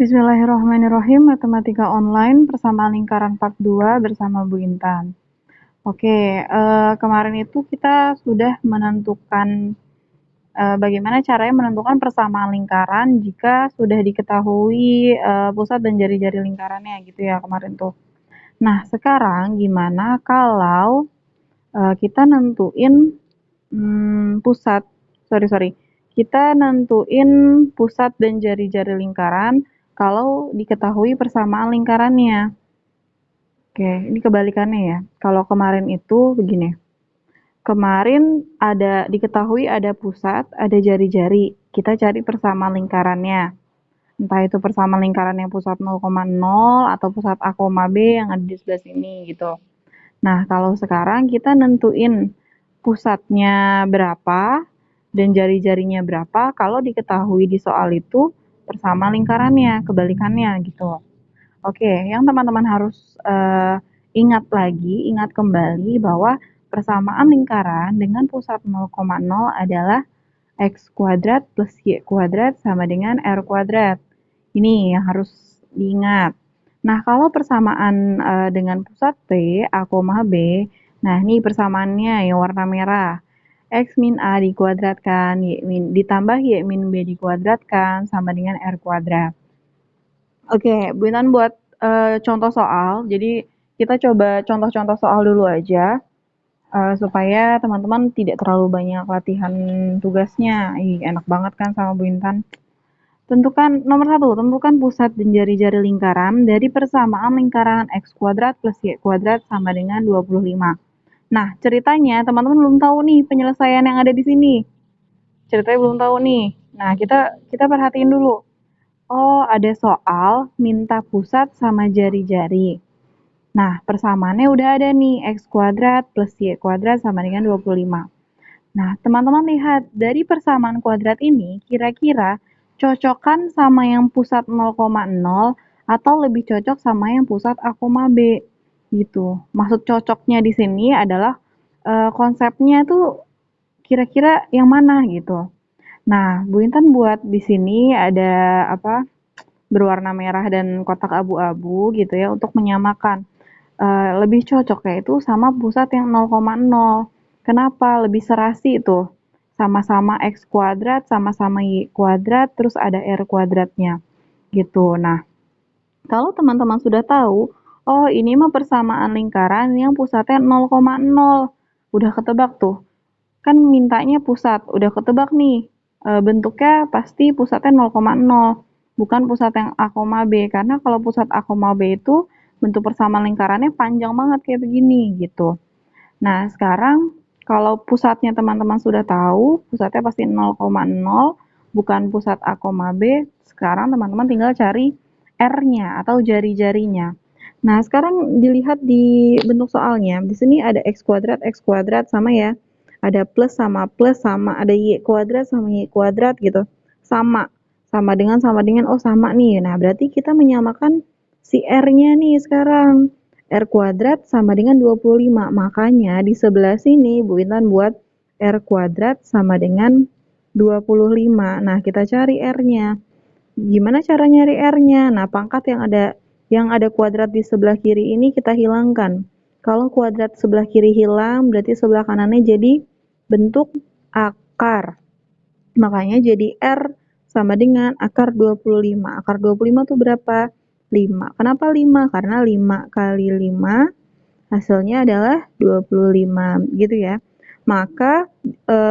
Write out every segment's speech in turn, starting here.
Bismillahirrahmanirrahim, Matematika Online Persamaan Lingkaran Part 2 bersama Bu Intan. Oke, kemarin itu kita sudah menentukan bagaimana caranya menentukan persamaan lingkaran jika sudah diketahui pusat dan jari-jari lingkarannya gitu ya kemarin tuh. Nah, sekarang gimana kalau kita nentuin pusat, kita nentuin pusat dan jari-jari lingkaran kalau diketahui persamaan lingkarannya. Oke, ini kebalikannya ya. Kalau kemarin itu begini. Kemarin diketahui ada pusat, ada jari-jari. Kita cari persamaan lingkarannya. Entah itu persamaan lingkaran yang pusat 0,0 atau pusat A, B yang ada di sebelah sini gitu. Nah, kalau sekarang kita nentuin pusatnya berapa dan jari-jarinya berapa kalau diketahui di soal itu persamaan lingkarannya, kebalikannya gitu. Oke, yang teman-teman harus ingat kembali bahwa persamaan lingkaran dengan pusat 0,0 adalah x kuadrat plus y kuadrat sama dengan r kuadrat. Ini yang harus diingat. Nah, kalau persamaan dengan pusat P, A, B, nah ini persamaannya yang warna merah. X min A dikuadratkan, ditambah Y min B dikuadratkan sama dengan R kuadrat. Oke, Bu Intan buat contoh soal. Jadi kita coba contoh-contoh soal dulu aja supaya teman-teman tidak terlalu banyak latihan tugasnya. Enak banget kan sama Bu Intan. Nomor 1, tentukan pusat dan jari-jari lingkaran dari persamaan lingkaran x kuadrat plus y kuadrat sama dengan 25. Nah, ceritanya teman-teman belum tahu nih penyelesaian yang ada di sini. Ceritanya belum tahu nih. Nah, kita perhatiin dulu. Oh, ada soal minta pusat sama jari-jari. Nah, persamaannya udah ada nih, x kuadrat plus y kuadrat sama dengan 25. Nah, teman-teman lihat, dari persamaan kuadrat ini, kira-kira cocokkan sama yang pusat 0,0 atau lebih cocok sama yang pusat A, B gitu. Maksud cocoknya di sini adalah konsepnya tuh kira-kira yang mana gitu. Nah, Bu Intan buat di sini ada apa berwarna merah dan kotak abu-abu gitu ya untuk menyamakan. Lebih cocok yaitu sama pusat yang 0,0. Kenapa? Lebih serasi tuh. Sama-sama x kuadrat, sama-sama y kuadrat, terus ada r kuadratnya. Gitu. Nah, kalau teman-teman sudah tahu, oh ini mah persamaan lingkaran yang pusatnya 0,0. Udah ketebak tuh. Kan mintanya pusat, udah ketebak nih. Bentuknya pasti pusatnya 0,0, bukan pusat yang A, B. Karena kalau pusat A, B itu bentuk persamaan lingkarannya panjang banget kayak begini gitu. Nah, sekarang kalau pusatnya teman-teman sudah tahu, pusatnya pasti 0,0, bukan pusat A, B. Sekarang teman-teman tinggal cari R-nya atau jari-jarinya. Nah, sekarang dilihat di bentuk soalnya. Di sini ada x kuadrat sama ya. Ada plus sama, ada y kuadrat sama y kuadrat gitu. Sama. Sama dengan, oh sama nih. Nah, berarti kita menyamakan si R-nya nih sekarang. R kuadrat sama dengan 25. Makanya di sebelah sini Bu Intan buat R kuadrat sama dengan 25. Nah, kita cari R-nya. Gimana cara nyari R-nya? Nah, pangkat yang ada kuadrat di sebelah kiri ini kita hilangkan. Kalau kuadrat sebelah kiri hilang, berarti sebelah kanannya jadi bentuk akar. Makanya jadi R sama dengan akar 25. Akar 25 itu berapa? 5. Kenapa 5? Karena 5 kali 5 hasilnya adalah 25 gitu ya. Maka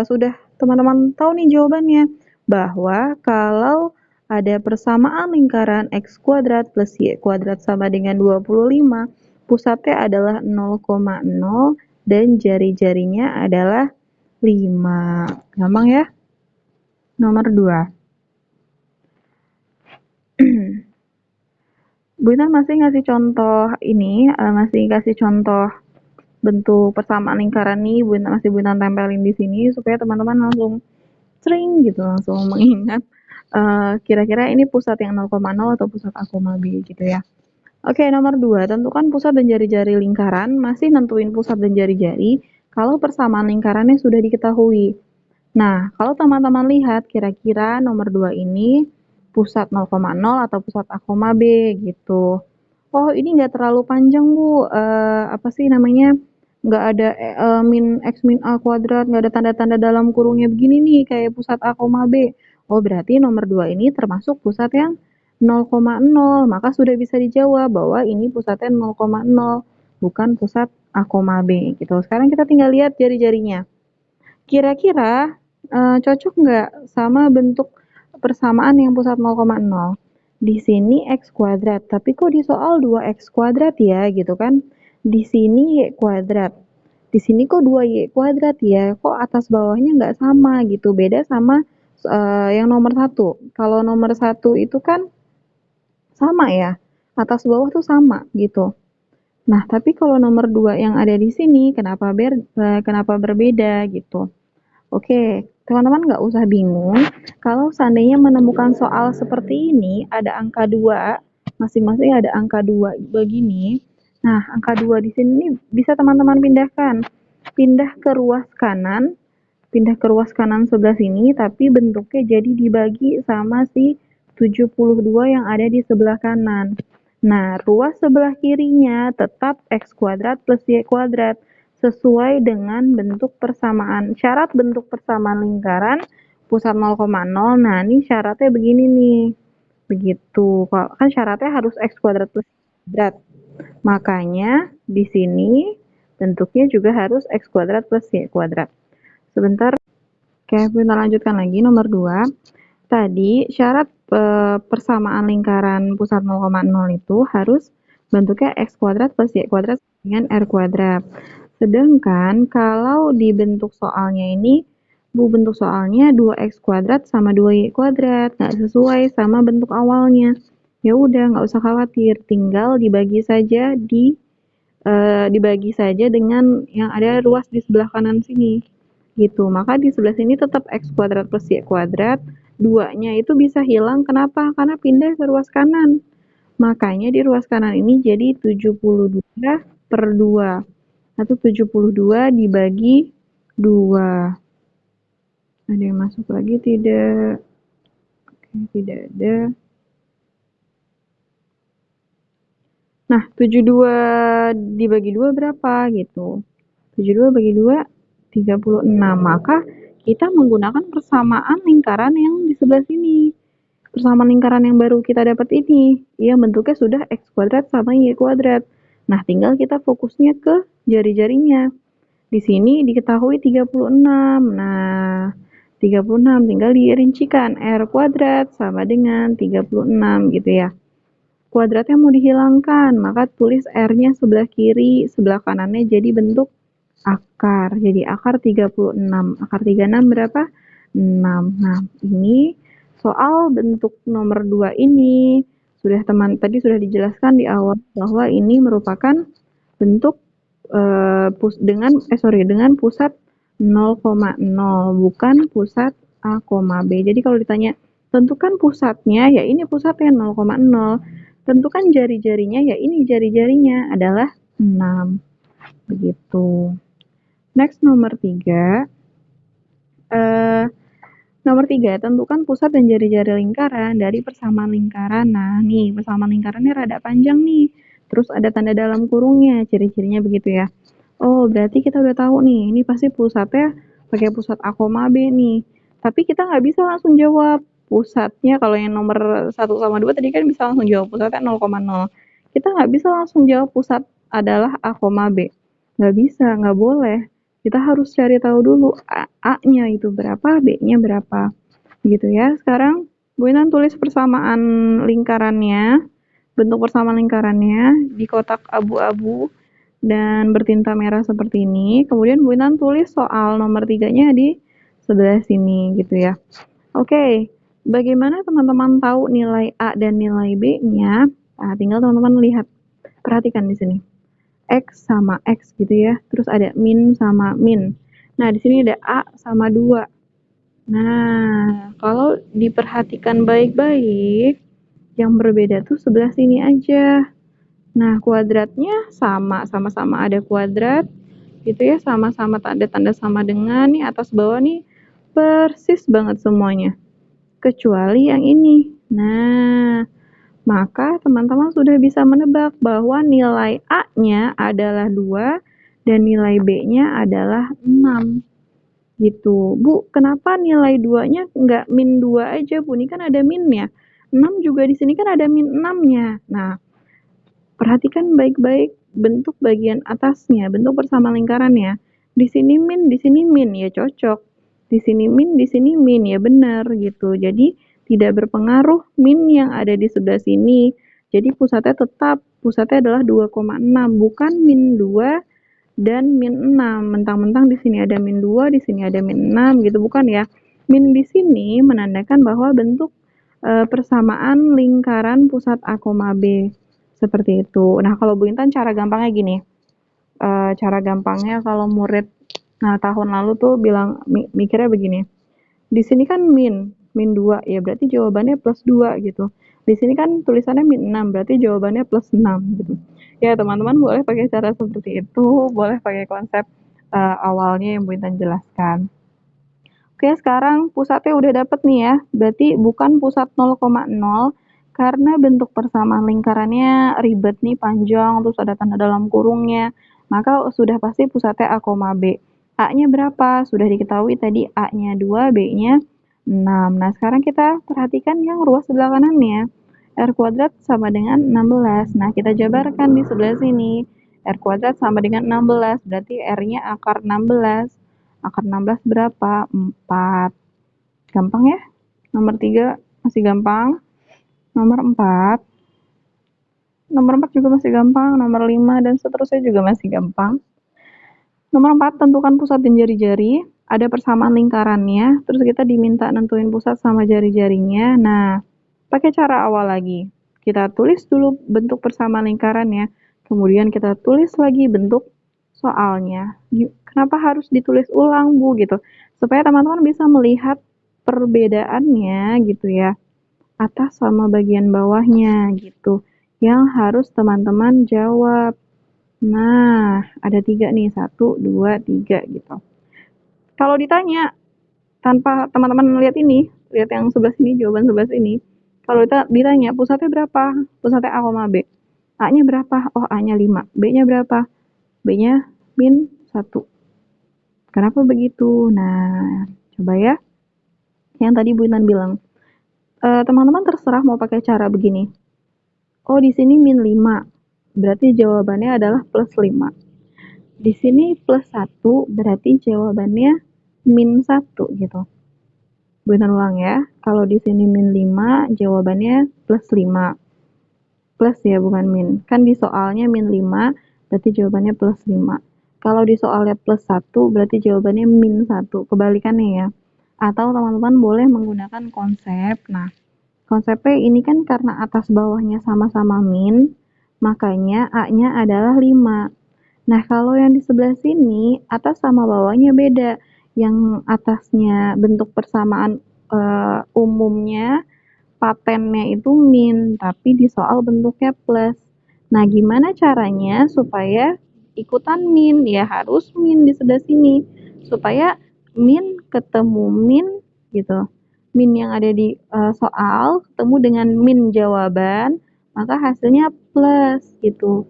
sudah teman-teman tahu nih jawabannya. Bahwa kalau ada persamaan lingkaran x kuadrat plus y kuadrat sama dengan 25, pusatnya adalah 0,0 dan jari-jarinya adalah 5. Gampang ya? Nomor 2. Bu Intan masih ngasih contoh ini, masih kasih contoh bentuk persamaan lingkaran nih, Bu Intan tempelin di sini supaya teman-teman langsung sering gitu, langsung mengingat kira-kira ini pusat yang 0,0 atau pusat A, B gitu ya. Oke, nomor 2, tentukan pusat dan jari-jari lingkaran, masih nentuin pusat dan jari-jari kalau persamaan lingkarannya sudah diketahui. Nah, kalau teman-teman lihat kira-kira nomor 2 ini pusat 0,0 atau pusat A, B gitu. Oh, ini nggak terlalu panjang, Bu. Apa sih namanya? Nggak ada min X min A kuadrat, nggak ada tanda-tanda dalam kurungnya begini nih, kayak pusat A, B. Oh, berarti nomor 2 ini termasuk pusat yang 0,0. Maka sudah bisa dijawab bahwa ini pusatnya 0,0, bukan pusat A, B gitu. Sekarang kita tinggal lihat jari-jarinya. Kira-kira cocok nggak sama bentuk persamaan yang pusat 0,0? Di sini X kuadrat, tapi kok di soal 2X kuadrat ya gitu kan? Di sini Y kuadrat. Di sini kok 2Y kuadrat ya? Kok atas bawahnya nggak sama gitu? Beda sama yang nomor 1. Kalau nomor 1 itu kan sama ya, atas bawah tuh sama gitu. Nah, tapi kalau nomor 2 yang ada di sini kenapa berbeda gitu? Oke, teman-teman nggak usah bingung. Kalau seandainya menemukan soal seperti ini, ada angka 2, masing-masing ada angka 2 begini. Nah, angka 2 di sini bisa teman-teman pindahkan. Pindah ke ruas kanan sebelah sini, tapi bentuknya jadi dibagi sama si 72 yang ada di sebelah kanan. Nah, ruas sebelah kirinya tetap X kuadrat plus Y kuadrat sesuai dengan bentuk persamaan. Syarat bentuk persamaan lingkaran pusat 0,0. Nah, ini syaratnya begini nih. Begitu. Kan syaratnya harus X kuadrat plus Y kuadrat. Makanya di sini bentuknya juga harus X kuadrat plus Y kuadrat. Sebentar. Oke, kita lanjutkan lagi nomor 2. Tadi syarat persamaan lingkaran pusat 0,0 itu harus bentuknya X kuadrat plus Y kuadrat dengan R kuadrat. Sedangkan kalau di bentuk soalnya ini, bentuk soalnya 2X kuadrat sama 2Y kuadrat, nggak sesuai sama bentuk awalnya. Ya udah, nggak usah khawatir, tinggal dibagi saja dengan yang ada ruas di sebelah kanan sini. Gitu. Maka di sebelah sini tetap X kuadrat plus Y kuadrat, 2-nya itu bisa hilang. Kenapa? Karena pindah ke ruas kanan. Makanya di ruas kanan ini jadi 72 per 2. Atau 72 dibagi 2. Ada yang masuk lagi tidak? Oke, tidak ada. Nah, 72 dibagi 2 berapa gitu? 72 bagi 2, 36. Maka kita menggunakan persamaan lingkaran yang di sebelah sini. Persamaan lingkaran yang baru kita dapat ini, yang bentuknya sudah X kuadrat sama Y kuadrat. Nah, tinggal kita fokusnya ke jari-jarinya. Di sini diketahui 36. Nah, 36 tinggal dirincikan. R kuadrat sama dengan 36 gitu ya. Kuadratnya mau dihilangkan, maka tulis R-nya sebelah kiri, sebelah kanannya jadi bentuk akar. Jadi akar 36. Akar 36 berapa? 6. Nah, ini soal bentuk nomor 2 ini tadi sudah dijelaskan di awal bahwa ini merupakan bentuk dengan pusat 0,0, bukan pusat A, B. Jadi kalau ditanya tentukan pusatnya, ya ini pusatnya 0,0. Tentukan jari-jarinya, ya ini jari-jarinya adalah 6. Begitu. Next nomor 3. Nomor 3, tentukan pusat dan jari-jari lingkaran dari persamaan lingkaran. Nah, nih persamaan lingkarannya rada panjang nih. Terus ada tanda dalam kurungnya, ciri-cirinya begitu ya. Oh, berarti kita udah tahu nih, ini pasti pusatnya pakai pusat A, B nih. Tapi kita nggak bisa langsung jawab pusatnya. Kalau yang nomor 1 sama 2 tadi kan bisa langsung jawab pusatnya 0,0. Kita nggak bisa langsung jawab pusat adalah A, B. Nggak bisa, nggak boleh. Kita harus cari tahu dulu A-nya itu berapa, B-nya berapa. Gitu ya. Sekarang Bu Intan tulis persamaan lingkarannya, bentuk persamaan lingkarannya di kotak abu-abu dan bertinta merah seperti ini. Kemudian Bu Intan tulis soal nomor 3-nya di sebelah sini gitu ya. Oke, bagaimana teman-teman tahu nilai A dan nilai B-nya? Nah, tinggal teman-teman lihat, perhatikan di sini. X sama X gitu ya. Terus ada min sama min. Nah, di sini ada A sama 2. Nah, kalau diperhatikan baik-baik, yang berbeda tuh sebelah sini aja. Nah, kuadratnya sama-sama ada kuadrat gitu ya, sama-sama ada tanda sama dengan nih atas bawah nih persis banget semuanya. Kecuali yang ini. Nah, maka teman-teman sudah bisa menebak bahwa nilai A-nya adalah 2 dan nilai B-nya adalah 6. Gitu. Bu, kenapa nilai 2-nya nggak min 2 aja, Bu? Ini kan ada minnya. 6 juga di sini kan ada min 6-nya. Nah, perhatikan baik-baik bentuk bagian atasnya, bentuk persamaan lingkarannya. Di sini min, ya cocok. Di sini min, ya benar gitu. Jadi tidak berpengaruh min yang ada di sebelah sini. Jadi pusatnya adalah 2,6, bukan min 2 dan min 6. Mentang-mentang di sini ada min 2, di sini ada min 6 gitu, bukan ya. Min di sini menandakan bahwa bentuk persamaan lingkaran pusat A, B. Seperti itu. Nah, kalau Bu Intan cara gampangnya gini. Cara gampangnya kalau murid tahun lalu tuh bilang mikirnya begini. Di sini kan min 2, ya berarti jawabannya plus 2 gitu. Di sini kan tulisannya min 6, berarti jawabannya plus 6 gitu. Ya, teman-teman boleh pakai cara seperti itu, boleh pakai konsep awalnya yang Bu Intan jelaskan. Oke, sekarang pusatnya udah dapet nih ya. Berarti bukan pusat 0,0 karena bentuk persamaan lingkarannya ribet nih, panjang, terus ada tanda dalam kurungnya. Maka sudah pasti pusatnya A, B. A-nya berapa? Sudah diketahui tadi A-nya 2, B-nya 6. Nah, sekarang kita perhatikan yang ruas sebelah kanannya. R kuadrat sama dengan 16. Nah, kita jabarkan di sebelah sini. R kuadrat sama dengan 16, berarti R-nya akar 16. Akar 16 berapa? 4. Gampang ya? Nomor 3 masih gampang. Nomor 4. Nomor 4 juga masih gampang. Nomor 5 dan seterusnya juga masih gampang. Nomor 4, tentukan pusat dan jari-jari. Ada persamaan lingkarannya. Terus kita diminta nentuin pusat sama jari-jarinya. Nah, pakai cara awal lagi. Kita tulis dulu bentuk persamaan lingkarannya. Kemudian kita tulis lagi bentuk soalnya. Kenapa harus ditulis ulang, Bu? Gitu. Supaya teman-teman bisa melihat perbedaannya gitu ya. Atas sama bagian bawahnya gitu. Yang harus teman-teman jawab. Nah, ada 3 nih. 1, 2, 3 gitu. Kalau ditanya, tanpa teman-teman lihat ini, lihat yang sebelah sini, jawaban sebelah sini. Kalau ditanya, pusatnya berapa? Pusatnya A, B. A-nya berapa? Oh, A-nya 5. B-nya berapa? B-nya min 1. Kenapa begitu? Nah, coba ya. Yang tadi Bu Intan bilang. Teman-teman terserah mau pakai cara begini. Oh, di sini min 5. Berarti jawabannya adalah plus 5. Di sini plus 1, berarti jawabannya min 1 gitu. Bu Intan ulang ya. Kalau di sini min 5, jawabannya plus 5. Plus ya, bukan min. Kan di soalnya min 5, berarti jawabannya plus 5. Kalau di soalnya plus 1, berarti jawabannya min 1. Kebalikannya ya. Atau teman-teman boleh menggunakan konsep. Nah, konsepnya ini kan karena atas bawahnya sama-sama min, makanya A-nya adalah 5. Nah, kalau yang di sebelah sini, atas sama bawahnya beda. Yang atasnya bentuk persamaan umumnya, patennya itu min, tapi di soal bentuknya plus. Nah, gimana caranya supaya ikutan min? Ya harus min di sebelah sini. Supaya min ketemu min gitu. Min yang ada di soal ketemu dengan min jawaban, maka hasilnya plus gitu.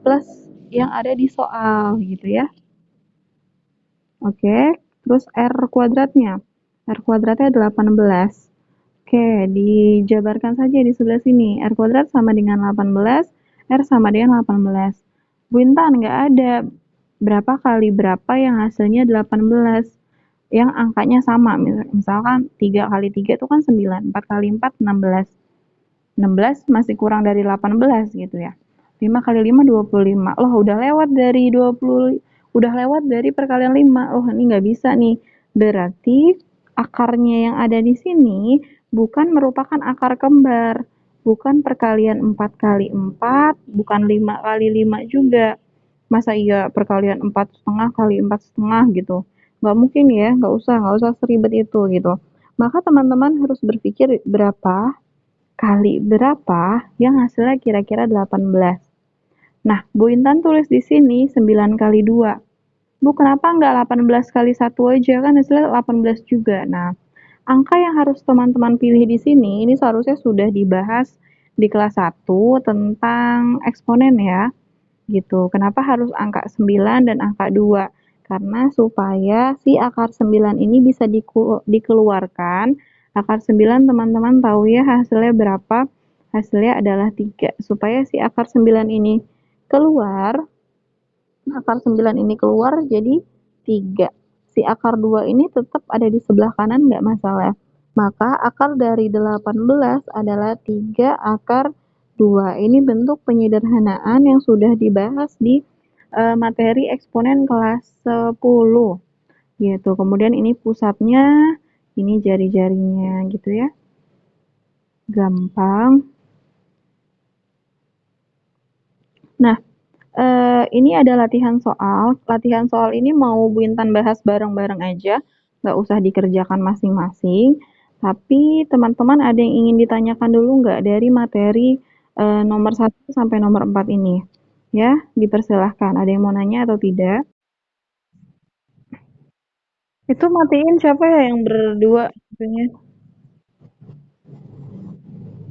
Plus yang ada di soal gitu ya. Oke, terus R kuadratnya. R kuadratnya 18. Oke, dijabarkan saja di sebelah sini. R kuadrat sama dengan 18, R sama dengan 18. Bu Intan, nggak ada berapa kali berapa yang hasilnya 18. Yang angkanya sama. Misalkan 3 kali 3 itu kan 9, 4 kali 4, 16. 16 masih kurang dari 18 gitu ya. 5 kali 5, 25. Loh, udah lewat dari 20, udah lewat dari perkalian 5. Oh, ini nggak bisa nih. Berarti akarnya yang ada di sini bukan merupakan akar kembar. Bukan perkalian 4 kali 4, bukan 5 kali 5 juga. Masa iya perkalian 4,5 kali 4,5 gitu. Nggak mungkin ya, nggak usah seribet itu gitu. Maka teman-teman harus berpikir berapa kali berapa yang hasilnya kira-kira 18. Nah, Bu Intan tulis di sini 9 kali 2. Bu, kenapa nggak 18 kali 1 aja? Kan hasilnya 18 juga. Nah, angka yang harus teman-teman pilih di sini, ini seharusnya sudah dibahas di kelas 1 tentang eksponen ya, gitu. Kenapa harus angka 9 dan angka 2? Karena supaya si akar 9 ini bisa dikeluarkan. Akar 9 teman-teman tahu ya hasilnya berapa? Hasilnya adalah 3. Supaya si akar 9 ini keluar, akar 9 ini keluar jadi 3. Si akar 2 ini tetap ada di sebelah kanan nggak masalah. Maka akar dari 18 adalah 3 akar 2. Ini bentuk penyederhanaan yang sudah dibahas di materi eksponen kelas 10 gitu. Kemudian ini pusatnya, ini jari-jarinya gitu ya. Gampang. Nah, ini ada latihan soal. Latihan soal ini mau Bu Intan bahas bareng-bareng aja, nggak usah dikerjakan masing-masing. Tapi teman-teman ada yang ingin ditanyakan dulu nggak dari materi nomor 1 sampai nomor 4 ini? Ya, dipersilahkan. Ada yang mau nanya atau tidak? Itu matiin siapa ya yang berdua? Itunya?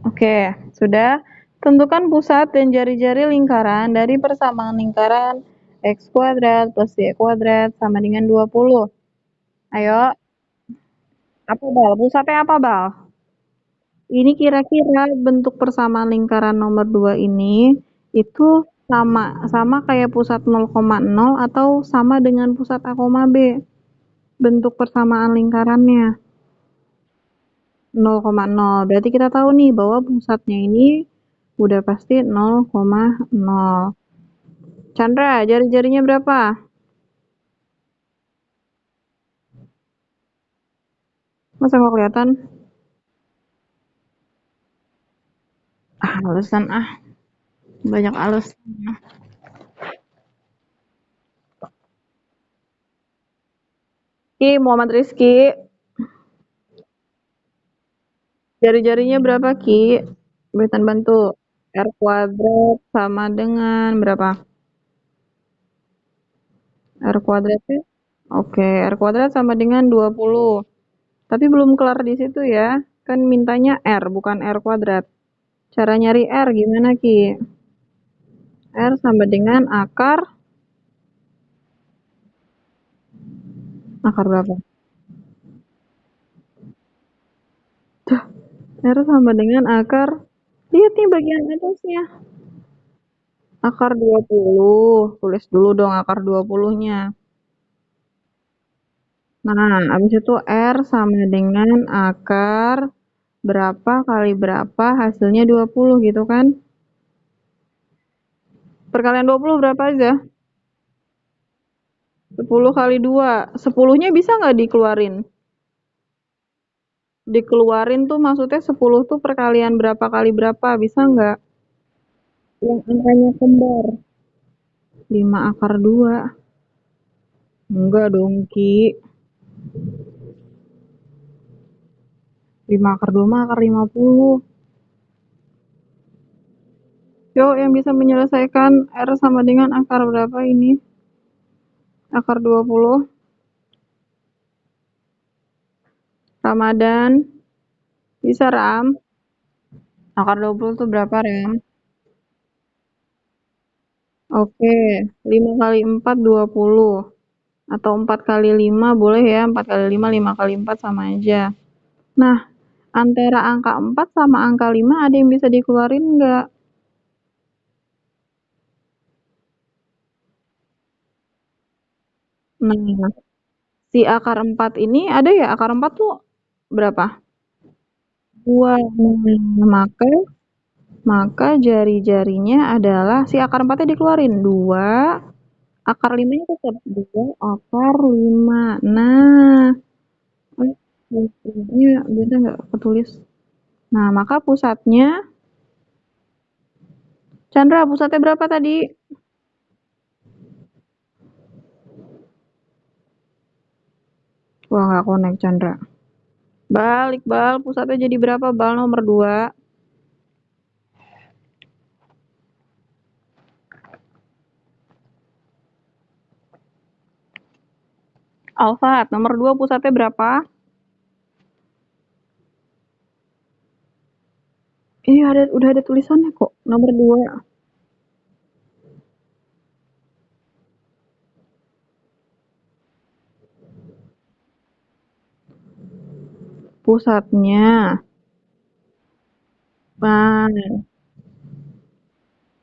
Oke, sudah. Tentukan pusat dan jari-jari lingkaran dari persamaan lingkaran x kuadrat plus y kuadrat sama dengan 20. Ayo, apa Bal? Pusatnya apa Bal? Ini kira-kira bentuk persamaan lingkaran nomor 2 ini itu sama sama kayak pusat 0,0 atau sama dengan pusat A, B. Bentuk persamaan lingkarannya 0,0. Berarti kita tahu nih bahwa pusatnya ini udah pasti 0,0. Chandra, jari-jarinya berapa? Masa nggak kelihatan? Ah, alasan ah. Banyak alasan. Ki, Muhammad Rizky, jari-jarinya berapa Ki? Berikan bantu. R kuadrat sama dengan berapa? R kuadratnya? Oke, R kuadrat sama dengan 20. Tapi belum kelar di situ ya. Kan mintanya R, bukan R kuadrat. Cara nyari R gimana Ki? R sama dengan akar berapa? R sama dengan akar, lihat nih bagian atasnya. Akar 20. Tulis dulu dong akar 20-nya. Nah, habis itu R sama dengan akar berapa kali berapa hasilnya 20 gitu kan. Perkalian 20 berapa aja? 10 kali 2. 10-nya bisa nggak dikeluarin? Dikeluarin tuh maksudnya 10 tuh perkalian berapa kali berapa, bisa nggak? Yang angkanya kembar. 5 akar 2. Enggak dong, Ki. 5 akar 2 mah akar 50. Yuk, yang bisa menyelesaikan R sama dengan akar berapa ini? Akar 20. Ramadan. Bisa, Ram? Akar 20 itu berapa, Ram? Oke, 5 kali 4, 20. Atau 4 kali 5 boleh ya, 4 kali 5, 5 kali 4 sama aja. Nah, antara angka 4 sama angka 5 ada yang bisa dikeluarin nggak? Nah, si akar 4 ini ada ya, akar 4 tuh berapa? 2. Nah, maka jari-jarinya adalah si akar 4-nya dikeluarin. 2, akar 5-nya tetap 2, akar 5. Nah, pusatnya beda nggak ketulis? Nah, maka pusatnya, Chandra, pusatnya berapa tadi? Wah, nggak connect, Chandra. Balik, Bal. Pusatnya jadi berapa, Bal? Nomor 2. Alfat, nomor 2 pusatnya berapa? Ini udah ada tulisannya kok, nomor 2. Pusatnya. Nah,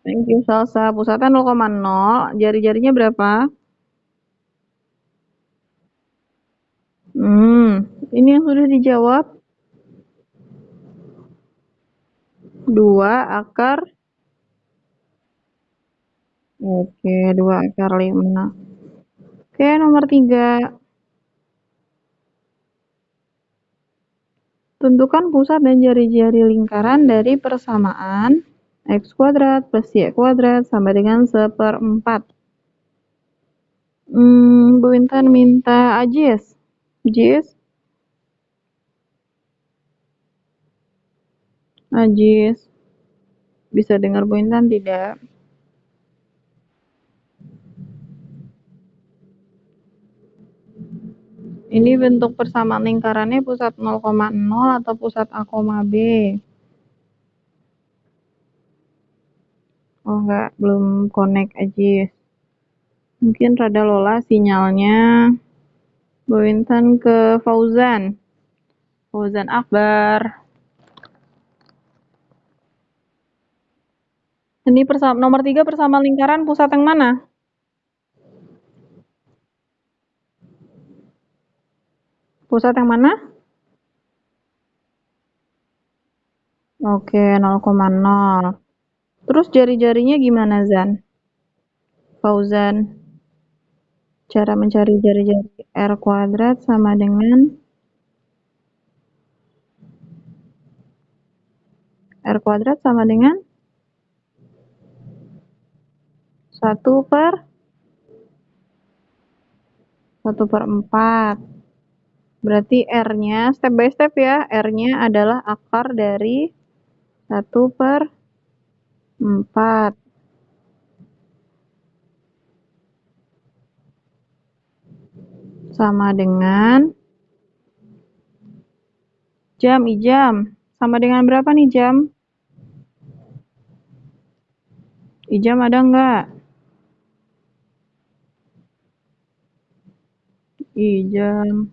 thank you Salsa. Pusatnya 0,0, jari-jarinya berapa? Ini yang sudah dijawab. 2 akar. Oke, 2 akar 5. Oke, nomor 3. Tentukan pusat dan jari-jari lingkaran dari persamaan x kuadrat plus y kuadrat sama dengan 1/4. Bu Intan minta Ajis. Ajis, Ajis, bisa dengar Bu Intan tidak? Ini bentuk persamaan lingkarannya pusat 0,0 atau pusat A, B? Oh enggak, belum connect Ajis. Mungkin rada lola sinyalnya. Bu Intan ke Fauzan. Fauzan Akbar. Ini nomor 3 persamaan lingkaran pusat yang mana? Pusat yang mana? Oke, 0,0. Terus jari-jarinya gimana, Zan? Fauzan, cara mencari jari-jari R kuadrat sama dengan R kuadrat sama dengan 1/4. Berarti R-nya, step by step ya, R-nya adalah akar dari 1/4. Sama dengan jam, ijam. Sama dengan berapa nih jam? Ijam ada nggak? Ijam.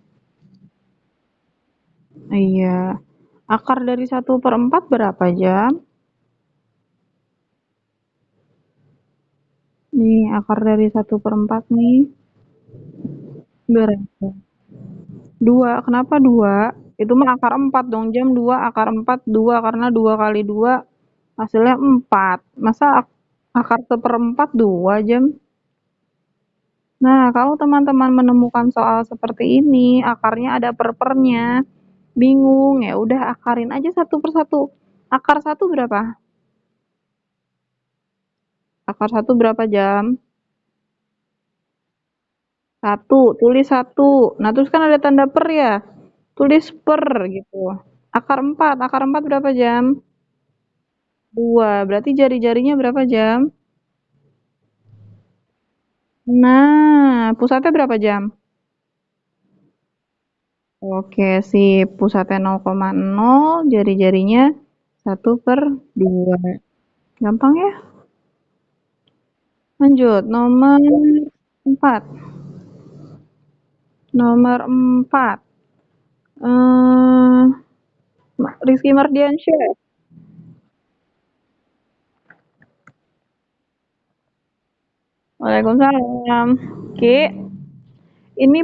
Iya. Akar dari 1/4 berapa jam? Nih, akar dari 1/4 nih. Berapa? 2. Kenapa 2? Itu mah akar 4 dong. Jam 2, akar 4, 2. Karena 2 kali 2 hasilnya 4. Masa akar 1/4 2 jam? Nah, kalau teman-teman menemukan soal seperti ini, akarnya ada per-pernya, bingung, ya udah akarin aja satu per satu. Akar 1 berapa? Akar 1 berapa jam? 1, tulis 1. Nah, terus kan ada tanda per ya? Tulis per gitu. Akar 4 berapa jam? 2. Berarti jari-jarinya berapa jam? Nah, pusatnya berapa jam? Oke, sip. Pusatnya 0,0, jari-jarinya 1/2. Gampang ya? Lanjut, nomor 4. Nomor 4. Eh, Rizky Mardiansyah. Waalaikumsalam. Ki, ini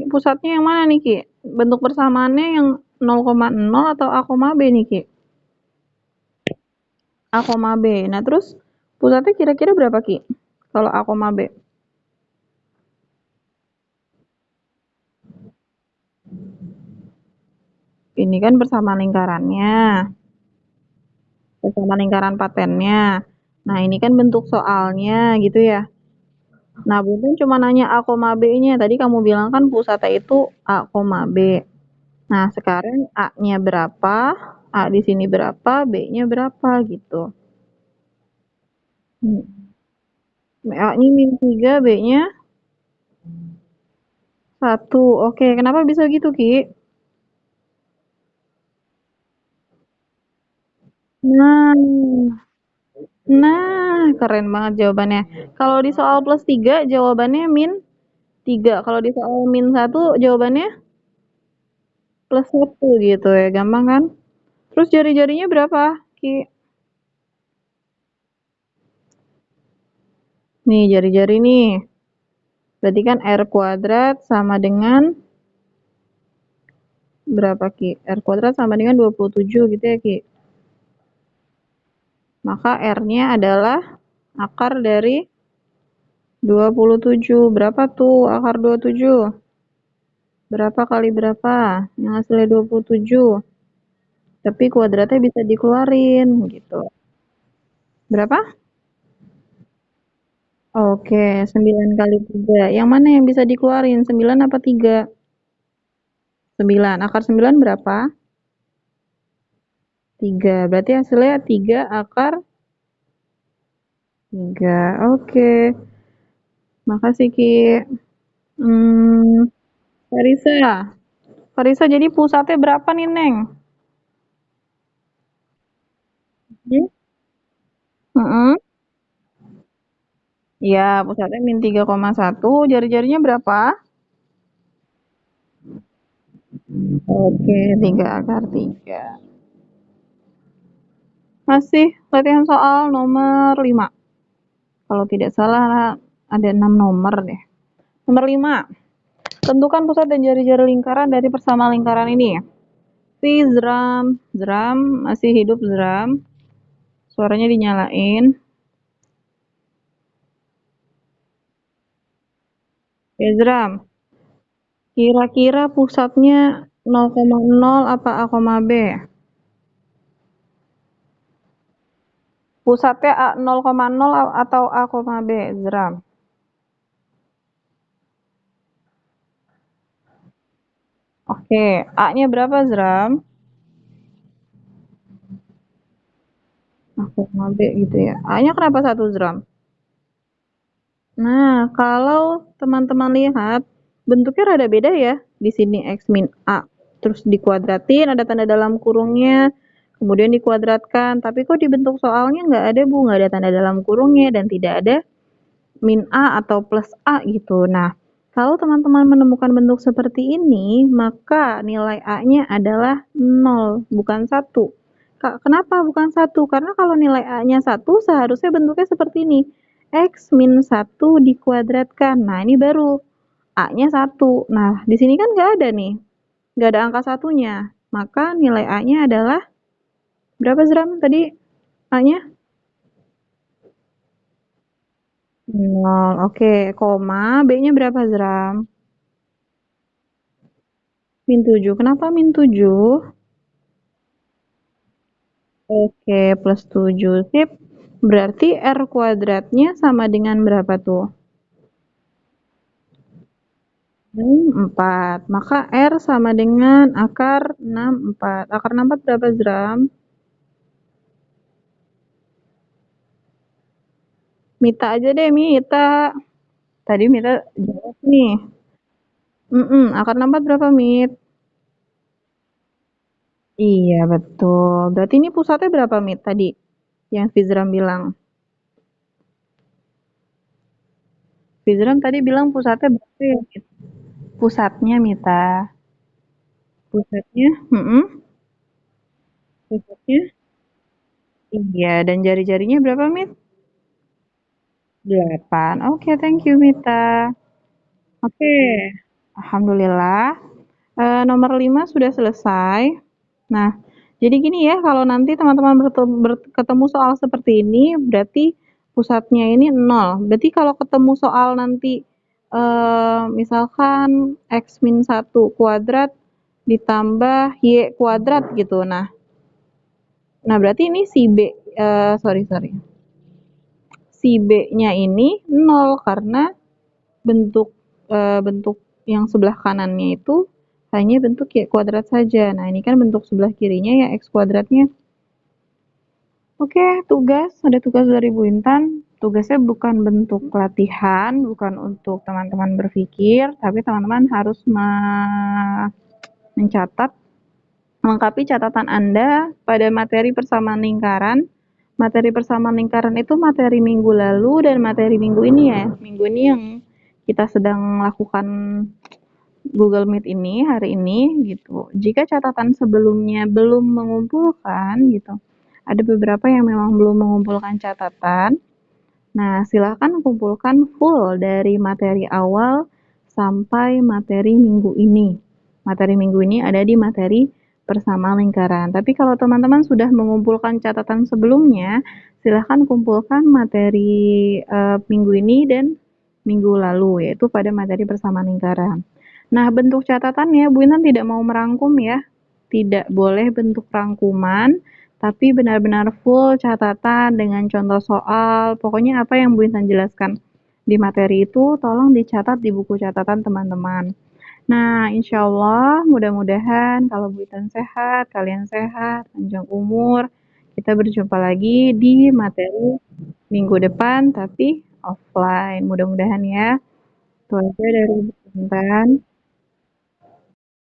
pusatnya yang mana nih, Ki? Bentuk persamaannya yang 0,0 atau A, B nih, Ki? A, B. Nah, terus pusatnya kira-kira berapa, Ki? Kalau A, B. Ini kan persamaan lingkarannya, persamaan lingkaran patennya. Nah, ini kan bentuk soalnya gitu ya. Nah, Bun cuma nanya A, B-nya. Tadi kamu bilang kan pusatnya itu A, B. Nah, sekarang A-nya berapa, A di sini berapa, B-nya berapa gitu. A-nya -3, B-nya 1. Oke, kenapa bisa gitu, Ki? Nah, nah, keren banget jawabannya. Kalau di soal plus 3 jawabannya min 3. Kalau di soal min 1 jawabannya plus 1 gitu ya, gampang kan? Terus jari-jarinya berapa, Ki? Nih, jari-jari nih. Berarti kan R kuadrat sama dengan berapa, Ki? R kuadrat sama dengan 27 gitu ya, Ki? Maka R-nya adalah akar dari 27. Berapa tuh akar 27? Berapa kali berapa? Yang hasilnya 27. Tapi kuadratnya bisa dikeluarin gitu. Berapa? Oke, 9 kali 3. Yang mana yang bisa dikeluarin? 9 apa 3? 9. Akar 9 berapa? 3. Berarti hasilnya 3 akar 3. Oke. Makasih, Ki. Hmm, Farisa. Farisa, jadi pusatnya berapa nih, Neng? Hmm? Mm-mm. Iya, pusatnya min 3,1. Jari-jarinya berapa? Oke, 3 akar 3. Masih latihan soal nomor 5. Kalau tidak salah ada 6 nomor deh. Nomor 5. Tentukan pusat dan jari-jari lingkaran dari persama lingkaran ini. Si Zram. Zram, masih hidup Zram. Suaranya dinyalain. Ya Zram, kira-kira pusatnya 0,0 apa A, B? Pusatnya A 0,0 atau A, B, Zram? Oke, A-nya berapa, Zram? A, B gitu ya. A-nya kenapa 1, Zram? Nah, kalau teman-teman lihat, bentuknya rada beda ya. Di sini X min A, terus dikuadratin, ada tanda dalam kurungnya, kemudian dikuadratkan. Tapi kok dibentuk soalnya nggak ada, Bu, nggak ada tanda dalam kurungnya, dan tidak ada min A atau plus A gitu. Nah, kalau teman-teman menemukan bentuk seperti ini, maka nilai A-nya adalah 0, bukan 1. Kenapa bukan 1? Karena kalau nilai A-nya 1, seharusnya bentuknya seperti ini. X min 1 dikuadratkan. Nah, ini baru A-nya 1. Nah, di sini kan nggak ada nih. Nggak ada angka satunya. Maka nilai A-nya adalah berapa, Zram, tadi A-nya? 0. Oke, koma. B-nya berapa, Zram? Min 7. Kenapa min 7? Oke, plus 7. Sip. Berarti R kuadratnya sama dengan berapa tuh? 4. Maka R sama dengan akar 64. Akar 64 berapa, Zram? Mita aja deh, Mita. Tadi Mita jawab nih. Akar 64 berapa, Mit? Iya, betul. Berarti ini pusatnya berapa, Mit, tadi? Yang Fizram bilang. Fizram tadi bilang pusatnya berapa ya, Mit? Pusatnya, Mita. Pusatnya, pusatnya. Iya, dan jari-jarinya berapa, Mit? 8. Oke, thank you, Mita. Oke, alhamdulillah. Nomor 5 sudah selesai. Nah, jadi gini ya, kalau nanti teman-teman ketemu soal seperti ini, berarti pusatnya ini 0. Berarti kalau ketemu soal nanti, misalkan X min 1 kuadrat ditambah Y kuadrat gitu. Nah berarti ini si B, sorry, sorry. Si B-nya ini 0 karena bentuk bentuk yang sebelah kanannya itu hanya bentuk Y kuadrat saja. Nah, ini kan bentuk sebelah kirinya ya X kuadratnya. Oke, tugas, ada tugas dari Bu Intan. Tugasnya bukan bentuk latihan, bukan untuk teman-teman berpikir, tapi teman-teman harus mencatat Lengkapi catatan Anda pada materi persamaan lingkaran. Materi persamaan lingkaran itu materi minggu lalu dan materi minggu ini ya. Minggu ini yang kita sedang lakukan Google Meet ini hari ini gitu. Jika catatan sebelumnya belum mengumpulkan gitu, ada beberapa yang memang belum mengumpulkan catatan. Nah, silakan kumpulkan full dari materi awal sampai materi minggu ini. Materi minggu ini ada di materi persamaan lingkaran. Tapi kalau teman-teman sudah mengumpulkan catatan sebelumnya, silahkan kumpulkan materi minggu ini dan minggu lalu, yaitu pada materi persamaan lingkaran. Nah, bentuk catatannya Bu Intan tidak mau merangkum ya. Tidak boleh bentuk rangkuman, tapi benar-benar full catatan dengan contoh soal. Pokoknya apa yang Bu Intan jelaskan di materi itu tolong dicatat di buku catatan teman-teman. Nah, insya Allah mudah-mudahan kalau Bu Intan sehat, kalian sehat, panjang umur. Kita berjumpa lagi di materi minggu depan, tapi offline. Mudah-mudahan ya. Itu aja dari Bu Intan.